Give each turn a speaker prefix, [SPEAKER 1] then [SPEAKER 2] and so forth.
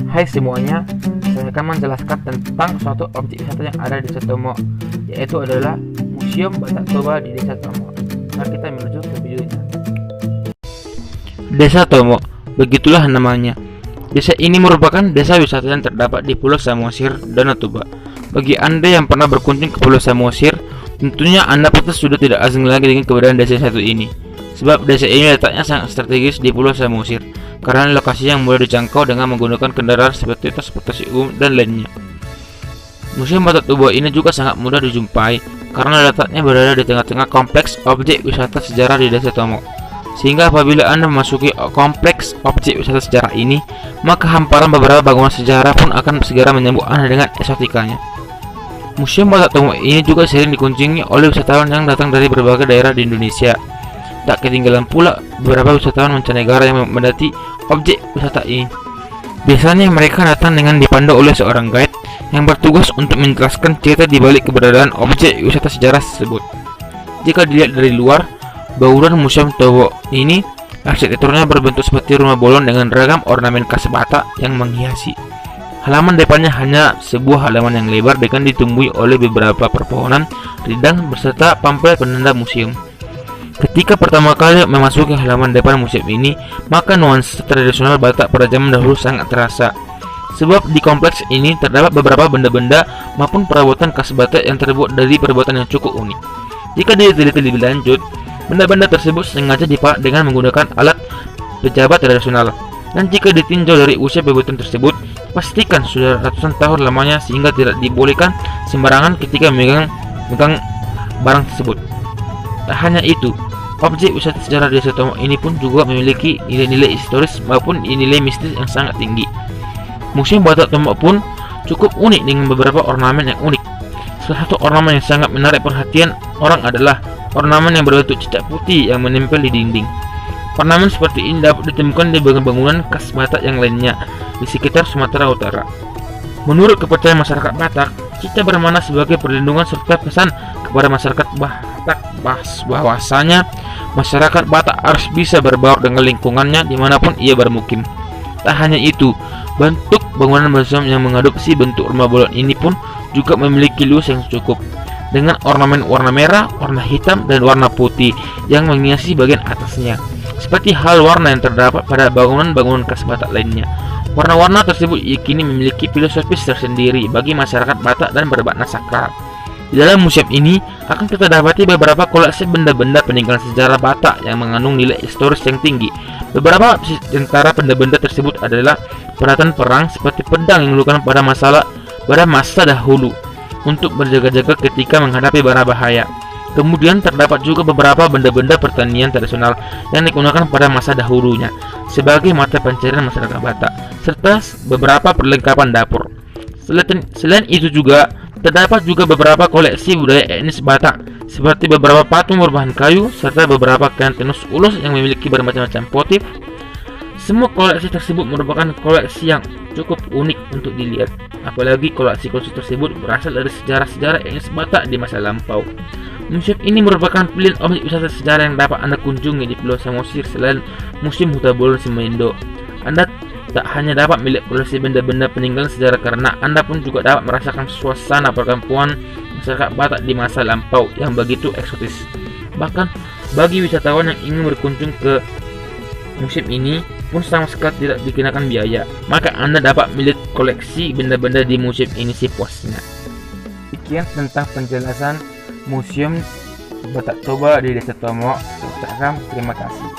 [SPEAKER 1] Hai semuanya, saya akan menjelaskan tentang suatu objek wisata yang ada di Desa Tomo, yaitu adalah Museum Batak Toba di Desa Tomo. Mari kita menuju ke videonya. Desa Tomo, begitulah namanya. Desa ini merupakan desa wisata yang terdapat di Pulau Samosir, Danau Toba. Bagi Anda yang pernah berkunjung ke Pulau Samosir, tentunya Anda pasti sudah tidak asing lagi dengan keberadaan desa satu ini. Sebab desa ini letaknya sangat strategis di Pulau Samosir, karena lokasi yang mudah dijangkau dengan menggunakan kendaraan seperti transportasi umum dan lainnya. Museum Batak Toba ini juga sangat mudah dijumpai, karena letaknya berada di tengah-tengah kompleks objek wisata sejarah di Desa Tomo. Sehingga apabila Anda memasuki kompleks objek wisata sejarah ini, maka hamparan beberapa bangunan sejarah pun akan segera menyambut Anda dengan eksotikanya. Museum Batak Tomo ini juga sering dikunjungi oleh wisatawan yang datang dari berbagai daerah di Indonesia. Tak ketinggalan pula beberapa wisatawan mancanegara yang mendaki objek wisata ini. Biasanya mereka datang dengan dipandu oleh seorang guide yang bertugas untuk menjelaskan cerita di balik keberadaan objek wisata sejarah tersebut. Jika dilihat dari luar, bangunan Museum Tomo ini arsitekturnya berbentuk seperti rumah bolong dengan ragam ornamen khas Batak yang menghiasi. Halaman depannya hanya sebuah halaman yang lebar dengan ditumbuhi oleh beberapa perpohonan rindang beserta pamflet penanda museum. Ketika pertama kali memasuki halaman depan museum ini, maka nuansa tradisional Batak pada zaman dahulu sangat terasa. Sebab di kompleks ini terdapat beberapa benda-benda maupun perabotan khas Batak yang terbuat dari perbuatan yang cukup unik. Jika diteliti lebih lanjut, benda-benda tersebut sengaja dipahat dengan menggunakan alat pejabat tradisional. Dan jika ditinjau dari usia perbuatan tersebut, pastikan sudah ratusan tahun lamanya sehingga tidak dibolehkan sembarangan ketika memegang barang tersebut. Tak hanya itu, objek wisata sejarah Desa Tomo ini pun juga memiliki nilai-nilai historis maupun nilai mistis yang sangat tinggi. Museum Batak Tomo pun cukup unik dengan beberapa ornamen yang unik. Salah satu ornamen yang sangat menarik perhatian orang adalah ornamen yang berbentuk cicak putih yang menempel di dinding. Ornamen seperti ini dapat ditemukan di bangunan khas Batak yang lainnya di sekitar Sumatera Utara. Menurut kepercayaan masyarakat Batak, cicak bermakna sebagai perlindungan serta pesan kepada masyarakat Batak bahwasanya masyarakat Batak harus bisa berbaur dengan lingkungannya dimanapun ia bermukim. Tak hanya itu, bentuk bangunan museum yang mengadopsi bentuk rumah bolong ini pun juga memiliki luas yang cukup, dengan ornamen warna merah, warna hitam, dan warna putih yang menghiasi bagian atasnya, seperti hal warna yang terdapat pada bangunan-bangunan khas Batak lainnya. Warna-warna tersebut kini memiliki filosofis tersendiri bagi masyarakat Batak dan bermakna sakral. Di dalam museum ini akan kita dapati beberapa koleksi benda-benda peninggalan sejarah Batak yang mengandung nilai historis yang tinggi. Beberapa di antara benda-benda tersebut adalah peralatan perang seperti pedang yang digunakan pada masa dahulu untuk berjaga-jaga ketika menghadapi bara bahaya. Kemudian terdapat juga beberapa benda-benda pertanian tradisional yang digunakan pada masa dahulunya sebagai mata pencarian masyarakat Batak, serta beberapa perlengkapan dapur. Selain itu juga terdapat juga beberapa koleksi budaya etnis Batak seperti beberapa patung berbahan kayu serta beberapa kain tenus ulus yang memiliki bermacam-macam motif. Semua koleksi tersebut merupakan koleksi yang cukup unik untuk dilihat, apalagi koleksi-koleksi tersebut berasal dari sejarah-sejarah etnis Batak di masa lampau. Museum ini merupakan pilihan objek wisata sejarah yang dapat Anda kunjungi di Pulau Samosir selain Museum Huta Bolon Semendo. Anda tak hanya dapat melihat koleksi benda-benda peninggalan sejarah, karena Anda pun juga dapat merasakan suasana perkampungan masyarakat Batak di masa lampau yang begitu eksotis. Bahkan bagi wisatawan yang ingin berkunjung ke museum ini pun sama sekali tidak dikenakan biaya, maka Anda dapat melihat koleksi benda-benda di museum ini sepuasnya. Sekian tentang penjelasan Museum Batak Toba di Desa Tomo. Terima kasih.